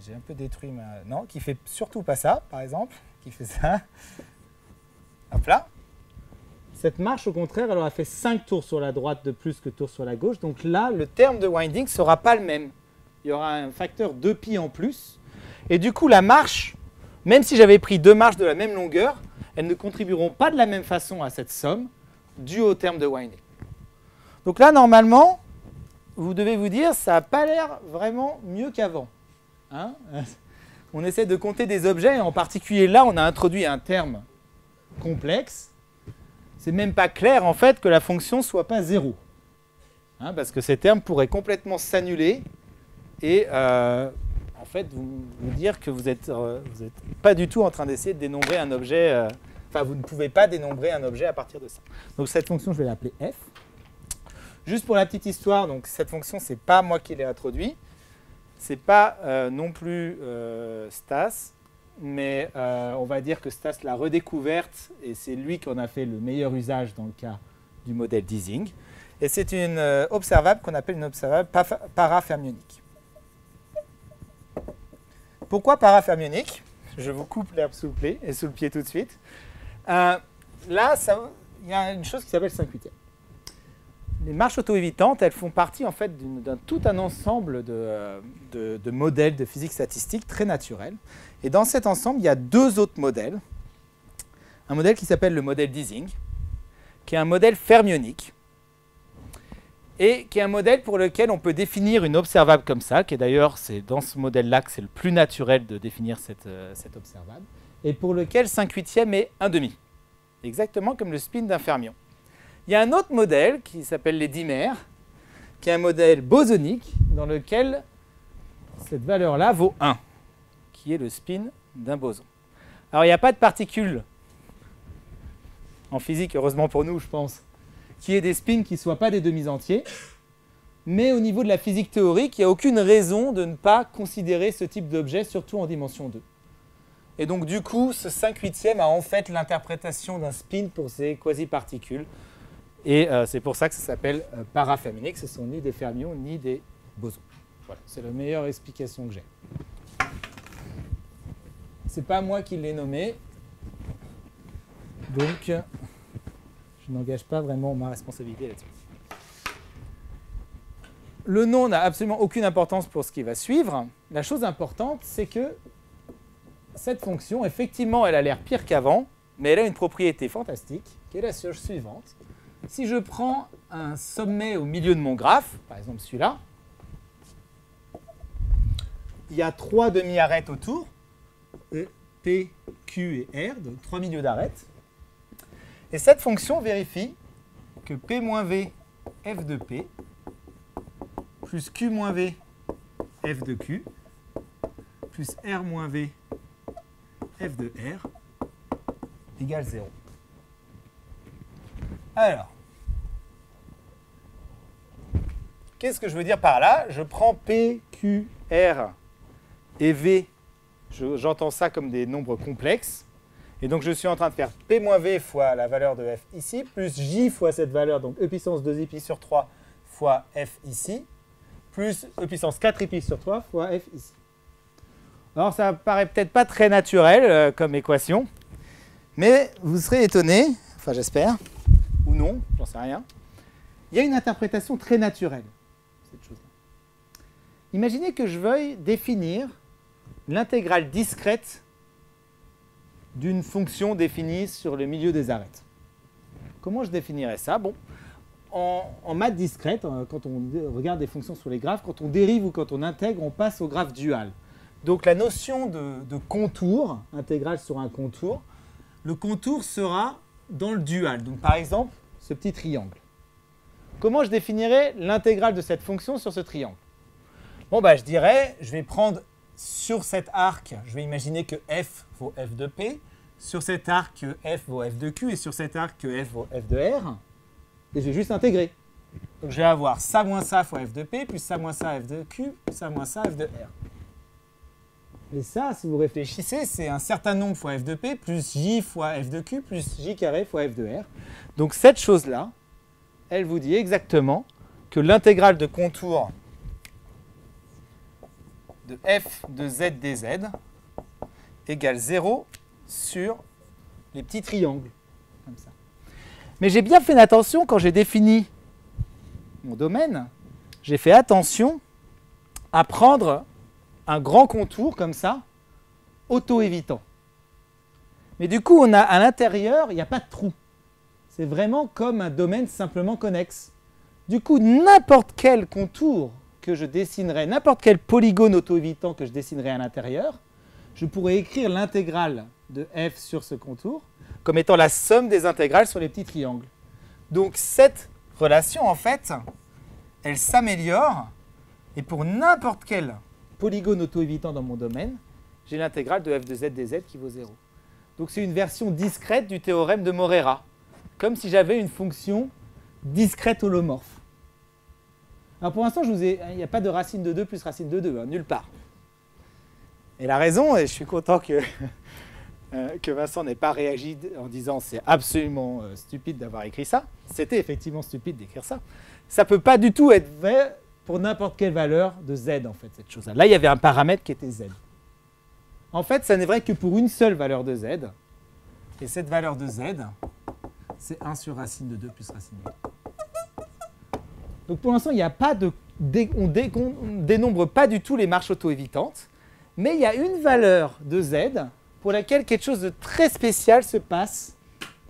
j'ai un peu détruit ma... Non, qui fait surtout pas ça, par exemple, qui fait ça. Hop là. Cette marche, au contraire, elle aura fait 5 tours sur la droite de plus que tours sur la gauche. Donc là, le terme de winding ne sera pas le même. Il y aura un facteur 2pi en plus. Et du coup, la marche, même si j'avais pris deux marches de la même longueur, elles ne contribueront pas de la même façon à cette somme, due au terme de winding. Donc là, normalement, vous devez vous dire, ça n'a pas l'air vraiment mieux qu'avant. Hein? On essaie de compter des objets, et en particulier là, on a introduit un terme complexe. C'est même pas clair, en fait, que la fonction ne soit pas 0. Hein, parce que ces termes pourraient complètement s'annuler et, en fait, vous dire que vous êtes pas du tout en train d'essayer de dénombrer un objet. Enfin, vous ne pouvez pas dénombrer un objet à partir de ça. Donc, cette fonction, je vais l'appeler f. Juste pour la petite histoire, donc cette fonction, ce n'est pas moi qui l'ai introduit. Ce n'est pas non plus Stas, mais on va dire que Stas l'a redécouverte et c'est lui qui en a fait le meilleur usage dans le cas du modèle d'Ising. Et c'est une observable qu'on appelle une observable parafermionique. Pourquoi parafermionique? Je vous coupe l'herbe sous le pied tout de suite. Là, il y a une chose qui s'appelle 5/8. les marches auto-évitantes, elles font partie en fait d'un tout un ensemble de modèles de physique statistique très naturels. Et dans cet ensemble, il y a deux autres modèles. Un modèle qui s'appelle le modèle d'Ising, qui est un modèle fermionique, et qui est un modèle pour lequel on peut définir une observable comme ça, qui est d'ailleurs, c'est dans ce modèle-là que c'est le plus naturel de définir cette observable, et pour lequel 5/8 est 1/2, exactement comme le spin d'un fermion. Il y a un autre modèle qui s'appelle les dimères, qui est un modèle bosonique dans lequel cette valeur-là vaut 1, qui est le spin d'un boson. Alors il n'y a pas de particules en physique, heureusement pour nous, je pense, qui ait des spins qui ne soient pas des demi-entiers, mais au niveau de la physique théorique, il n'y a aucune raison de ne pas considérer ce type d'objet, surtout en dimension 2. Et donc du coup, ce 5/8 a en fait l'interprétation d'un spin pour ces quasi-particules. Et c'est pour ça que ça s'appelle parafermionique. Ce ne sont ni des fermions ni des bosons. Voilà, c'est la meilleure explication que j'ai. Ce n'est pas moi qui l'ai nommé. Donc, je n'engage pas vraiment ma responsabilité là-dessus. Le nom n'a absolument aucune importance pour ce qui va suivre. La chose importante, c'est que cette fonction, effectivement, elle a l'air pire qu'avant, mais elle a une propriété fantastique, qui est la chose suivante. Si je prends un sommet au milieu de mon graphe, par exemple celui-là, il y a 3 demi-arêtes autour, E, P, Q et R, donc 3 milieux d'arêtes. Et cette fonction vérifie que P moins V F de P plus Q moins V F de Q plus R moins V F de R égale 0. Alors, qu'est-ce que je veux dire par là? Je prends P, Q, R et V, j'entends ça comme des nombres complexes. Et donc je suis en train de faire P moins V fois la valeur de F ici, plus J fois cette valeur, donc E puissance 2i pi sur 3 fois F ici, plus E puissance 4i pi sur 3 fois F ici. Alors ça paraît peut-être pas très naturel comme équation, mais vous serez étonné, enfin j'espère, ou non, j'en sais rien. Il y a une interprétation très naturelle de cette chose-là. Imaginez que je veuille définir l'intégrale discrète d'une fonction définie sur le milieu des arêtes. Comment je définirais ça? Bon, en maths discrète, quand on regarde des fonctions sur les graphes, quand on dérive ou quand on intègre, on passe au graphe dual. Donc la notion de contour, intégrale sur un contour, le contour sera dans le dual. Donc par exemple, ce petit triangle. Comment je définirais l'intégrale de cette fonction sur ce triangle? Bon, bah, je dirais, je vais prendre sur cet arc, je vais imaginer que f vaut f de p, sur cet arc que f vaut f de q, et sur cet arc que f vaut f de r, et je vais juste intégrer. Donc je vais avoir ça moins ça fois f de p, plus ça moins ça f de q, plus ça moins ça f de r. Et ça, si vous réfléchissez, c'est un certain nombre fois f de p, plus j fois f de q, plus j carré fois f de r. Donc cette chose-là, elle vous dit exactement que l'intégrale de contour de f de z dz égale 0 sur les petits triangles, comme ça. Mais j'ai bien fait attention quand j'ai défini mon domaine, j'ai fait attention à prendre un grand contour comme ça, auto-évitant. Mais du coup, on a à l'intérieur, il n'y a pas de trou. C'est vraiment comme un domaine simplement connexe. Du coup, n'importe quel contour que je dessinerai, n'importe quel polygone auto-évitant que je dessinerai à l'intérieur, je pourrais écrire l'intégrale de f sur ce contour comme étant la somme des intégrales sur les petits triangles. Donc cette relation, en fait, elle s'améliore, et pour n'importe quel polygone auto-évitant dans mon domaine, j'ai l'intégrale de f de z dz qui vaut 0. Donc c'est une version discrète du théorème de Morera, comme si j'avais une fonction discrète holomorphe. Alors pour l'instant, il n'y a pas de racine de 2 plus racine de 2, hein, nulle part. Et la raison, et je suis content que Vincent n'ait pas réagi en disant c'est absolument stupide d'avoir écrit ça, c'était effectivement stupide d'écrire ça, ça ne peut pas du tout être vrai pour n'importe quelle valeur de z, en fait, cette chose-là. Là, il y avait un paramètre qui était z. En fait, ça n'est vrai que pour une seule valeur de z, et cette valeur de z, c'est 1 sur racine de 2 plus racine de 2. Donc pour l'instant, il n'y a pas de, on dénombre pas du tout les marches auto-évitantes, mais il y a une valeur de z pour laquelle quelque chose de très spécial se passe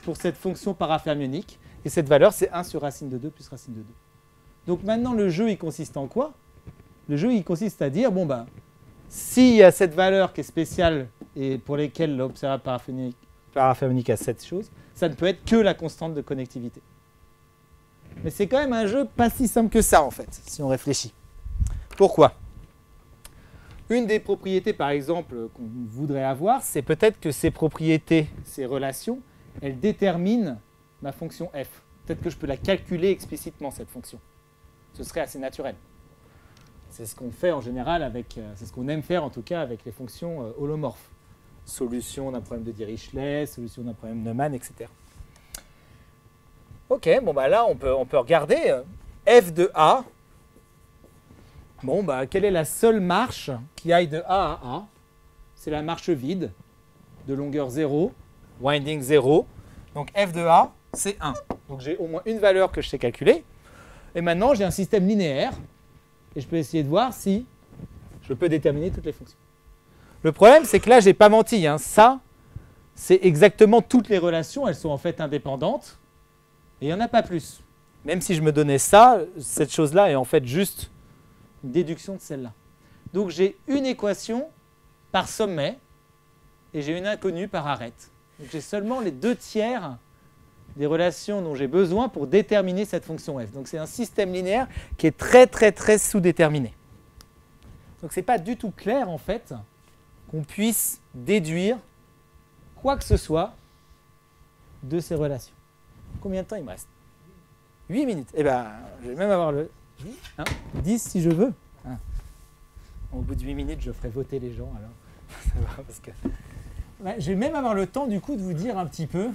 pour cette fonction parafermionique. Et cette valeur, c'est 1 sur racine de 2 plus racine de 2. Donc maintenant, le jeu, il consiste en quoi? Le jeu, il consiste à dire, bon ben, s'il y a cette valeur qui est spéciale et pour laquelle l'observable parafermionique a cette chose, ça ne peut être que la constante de connectivité. Mais c'est quand même un jeu pas si simple que ça, en fait, si on réfléchit. Pourquoi? Une des propriétés, par exemple, qu'on voudrait avoir, c'est peut-être que ces propriétés, ces relations, elles déterminent ma fonction f. Peut-être que je peux la calculer explicitement, cette fonction. Ce serait assez naturel. C'est ce qu'on fait en général avec, c'est ce qu'on aime faire en tout cas avec les fonctions holomorphes. Solution d'un problème de Dirichlet, solution d'un problème de Neumann, etc. Ok, bon bah là on peut regarder f de a. Bon bah quelle est la seule marche qui aille de a à a? C'est la marche vide de longueur 0, winding 0. Donc f de a, c'est 1. Donc j'ai au moins une valeur que je sais calculer. Et maintenant j'ai un système linéaire. Et je peux essayer de voir si je peux déterminer toutes les fonctions. Le problème, c'est que là, je n'ai pas menti. Hein. Ça, c'est exactement toutes les relations. Elles sont en fait indépendantes. Et il n'y en a pas plus. Même si je me donnais ça, cette chose-là est en fait juste une déduction de celle-là. Donc j'ai une équation par sommet et j'ai une inconnue par arête. Donc j'ai seulement les 2/3 des relations dont j'ai besoin pour déterminer cette fonction f. Donc c'est un système linéaire qui est très sous-déterminé. Donc ce n'est pas du tout clair en fait qu'on puisse déduire quoi que ce soit de ces relations. Combien de temps il me reste? 8 minutes. Eh bien, je vais même avoir le 10 si je veux. Hein. Au bout de 8 minutes, je ferai voter les gens alors. Parce que... je vais même avoir le temps du coup de vous dire un petit peu.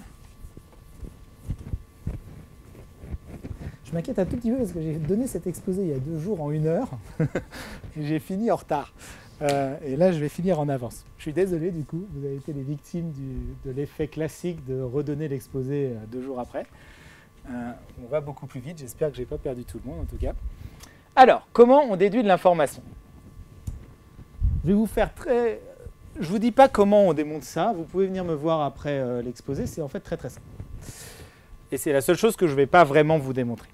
Je m'inquiète un tout petit peu parce que j'ai donné cet exposé il y a 2 jours en 1 heure et j'ai fini en retard. Et là, je vais finir en avance. Je suis désolé du coup, vous avez été les victimes de l'effet classique de redonner l'exposé 2 jours après. On va beaucoup plus vite, j'espère que je n'ai pas perdu tout le monde en tout cas. Alors, comment on déduit de l'information? Je vais vous faire très... Je ne vous dis pas comment on démontre ça, vous pouvez venir me voir après l'exposé, c'est en fait très simple. Et c'est la seule chose que je ne vais pas vraiment vous démontrer.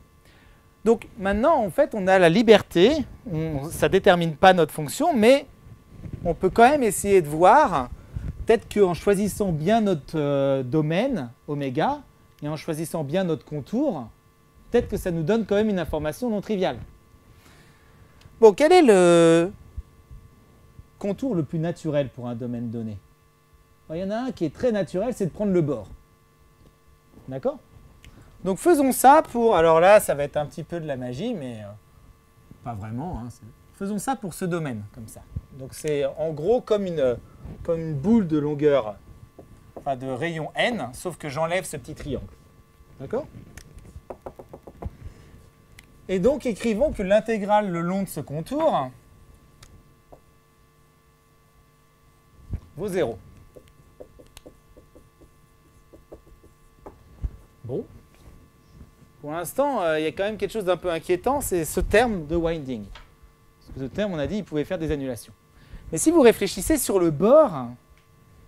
Donc maintenant, en fait, on a la liberté, ça ne détermine pas notre fonction, mais on peut quand même essayer de voir, peut-être qu'en choisissant bien notre domaine, oméga, et en choisissant bien notre contour, peut-être que ça nous donne quand même une information non triviale. Bon, quel est le contour le plus naturel pour un domaine donné? Il y en a un qui est très naturel, c'est de prendre le bord. D'accord? Donc faisons ça pour, alors là ça va être un petit peu de la magie, mais pas vraiment. Hein, faisons ça pour ce domaine, comme ça. Donc c'est en gros comme une boule de longueur, enfin de rayon n, sauf que j'enlève ce petit triangle. D'accord? Et donc écrivons que l'intégrale le long de ce contour vaut 0. Bon. Pour l'instant, il y a quand même quelque chose d'un peu inquiétant, c'est ce terme de winding. Parce que ce terme, on a dit, il pouvait faire des annulations. Mais si vous réfléchissez sur le bord,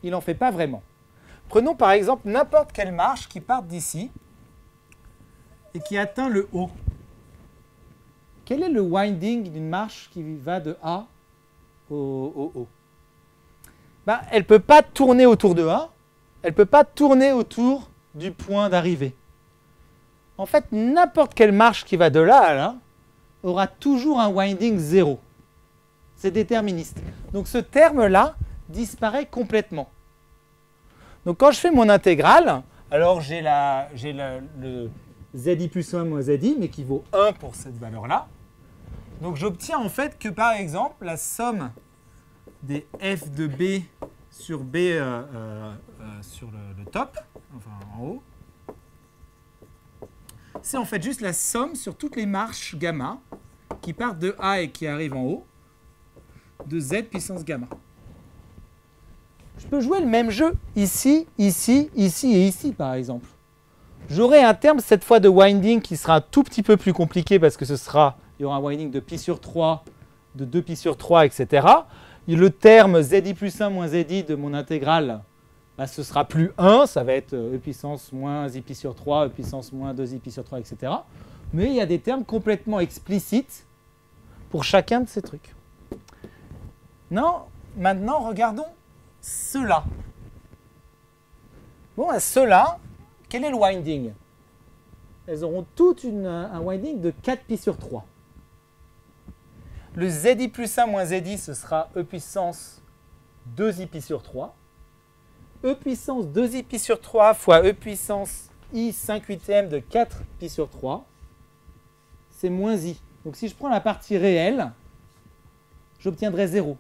il n'en fait pas vraiment. Prenons par exemple n'importe quelle marche qui part d'ici et qui atteint le haut. Quel est le winding d'une marche qui va de A au haut? Ben, elle ne peut pas tourner autour de A, elle ne peut pas tourner autour du point d'arrivée. En fait, n'importe quelle marche qui va de là à là aura toujours un winding 0. C'est déterministe. Donc ce terme-là disparaît complètement. Donc quand je fais mon intégrale, alors j'ai le zi plus 1 moins zi, mais qui vaut 1 pour cette valeur-là. Donc j'obtiens en fait que par exemple la somme des f de b sur b sur le top, enfin en haut, c'est en fait juste la somme sur toutes les marches gamma qui partent de A et qui arrivent en haut de Z puissance gamma. Je peux jouer le même jeu ici, ici, ici et ici par exemple. J'aurai un terme cette fois de winding qui sera un tout petit peu plus compliqué parce que il y aura un winding de pi sur 3, de 2 pi sur 3, etc. Et le terme zi plus 1 moins zi de mon intégrale, bah, ce sera plus 1, ça va être e puissance moins i pi sur 3, e puissance moins 2i pi sur 3, etc. Mais il y a des termes complètement explicites pour chacun de ces trucs. Non, maintenant regardons ceux-là. Bon, ceux-là, quel est le winding? Elles auront toutes un winding de 4 pi sur 3. Le zi plus 1 moins zi, ce sera e puissance 2i pi sur 3. E puissance 2i pi sur 3 fois e puissance i 5/8 de 4 pi sur 3, c'est moins i. Donc si je prends la partie réelle, j'obtiendrai 0.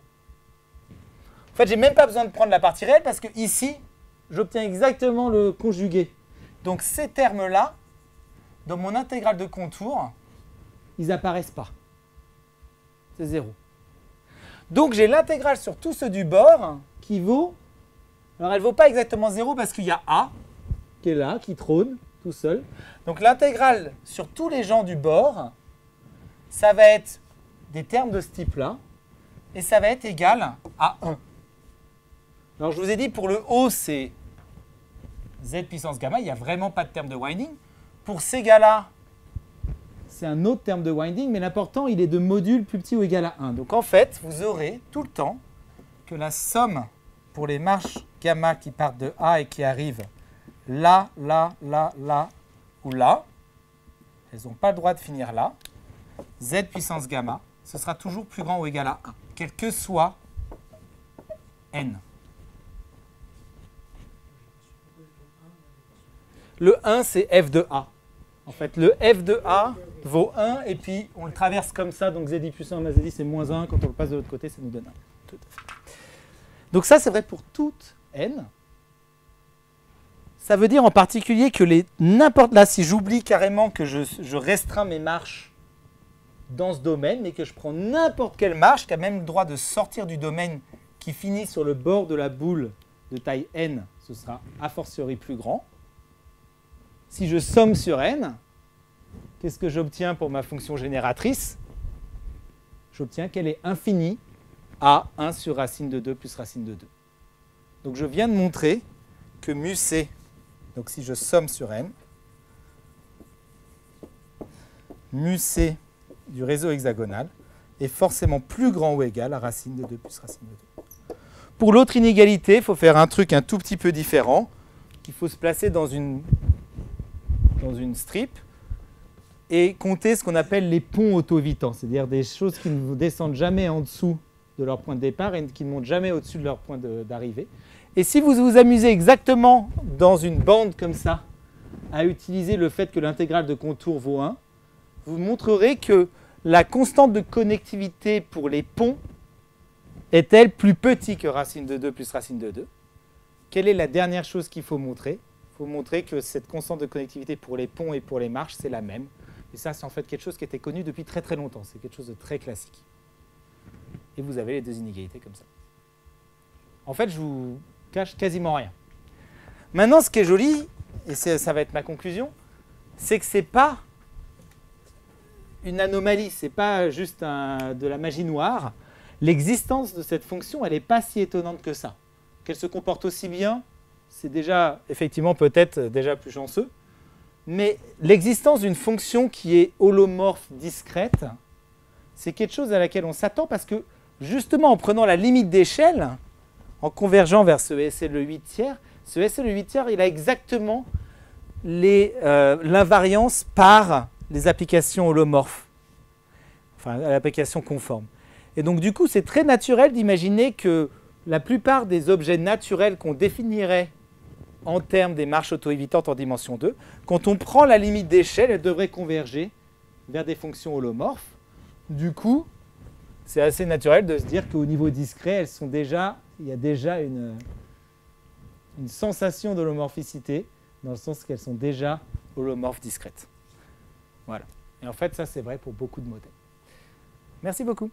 En fait, je n'ai même pas besoin de prendre la partie réelle parce que ici, j'obtiens exactement le conjugué. Donc ces termes-là, dans mon intégrale de contour, ils n'apparaissent pas. C'est 0. Donc j'ai l'intégrale sur tous ceux du bord qui vaut... Alors elle ne vaut pas exactement 0 parce qu'il y a A qui est là, qui trône tout seul. Donc l'intégrale sur tous les gens du bord, ça va être des termes de ce type-là, et ça va être égal à 1. Alors je vous ai dit, pour le haut, c'est z puissance gamma, il n'y a vraiment pas de terme de winding. Pour ces gars-là, c'est un autre terme de winding, mais l'important, il est de module plus petit ou égal à 1. Donc en fait, vous aurez tout le temps que la somme pour les marches gamma qui partent de A et qui arrivent là, là, là, là ou là, elles n'ont pas le droit de finir là, z puissance gamma, ce sera toujours plus grand ou égal à 1, quel que soit n. Le 1, c'est f de A. En fait, le f de A vaut 1, et puis on le traverse comme ça, donc zi plus 1 moins zi, c'est moins 1. Quand on le passe de l'autre côté, ça nous donne 1. Tout à fait. Donc ça, c'est vrai pour toute n. Ça veut dire en particulier que n'importe là, si j'oublie carrément que je restreins mes marches dans ce domaine, mais que je prends n'importe quelle marche qui a même le droit de sortir du domaine qui finit sur le bord de la boule de taille n, ce sera a fortiori plus grand. Si je somme sur n, qu'est-ce que j'obtiens pour ma fonction génératrice? J'obtiens qu'elle est infinie à 1 sur racine de 2 plus racine de 2. Donc je viens de montrer que mu c, donc si je somme sur n, mu c du réseau hexagonal est forcément plus grand ou égal à racine de 2 plus racine de 2. Pour l'autre inégalité, il faut faire un truc un tout petit peu différent, qu'il faut se placer dans une strip et compter ce qu'on appelle les ponts auto-évitants, c'est-à-dire des choses qui ne descendent jamais en dessous de leur point de départ et qui ne montent jamais au-dessus de leur point d'arrivée. Et si vous vous amusez exactement dans une bande comme ça à utiliser le fait que l'intégrale de contour vaut 1, vous montrerez que la constante de connectivité pour les ponts est-elle plus petite que racine de 2 plus racine de 2? Quelle est la dernière chose qu'il faut montrer? Il faut montrer que cette constante de connectivité pour les ponts et pour les marches, c'est la même. Et ça, c'est en fait quelque chose qui était connu depuis très très longtemps. C'est quelque chose de très classique. Et vous avez les deux inégalités comme ça. En fait, je vous cache quasiment rien. Maintenant, ce qui est joli, et ça va être ma conclusion, c'est que ce n'est pas une anomalie, ce n'est pas juste de la magie noire. L'existence de cette fonction, elle n'est pas si étonnante que ça. Qu'elle se comporte aussi bien, c'est déjà, effectivement, peut-être déjà plus chanceux. Mais l'existence d'une fonction qui est holomorphe discrète, c'est quelque chose à laquelle on s'attend parce que, justement, en prenant la limite d'échelle, en convergeant vers ce SL 8 tiers, ce SL 8 tiers, il a exactement l'invariance par les applications holomorphes, enfin l'application conforme. Et donc du coup, c'est très naturel d'imaginer que la plupart des objets naturels qu'on définirait en termes des marches auto-évitantes en dimension 2, quand on prend la limite d'échelle, elles devraient converger vers des fonctions holomorphes. Du coup, c'est assez naturel de se dire qu'au niveau discret, elles sont déjà, il y a déjà une sensation d'holomorphicité, dans le sens qu'elles sont déjà holomorphes discrètes. Voilà. Et en fait, ça, c'est vrai pour beaucoup de modèles. Merci beaucoup.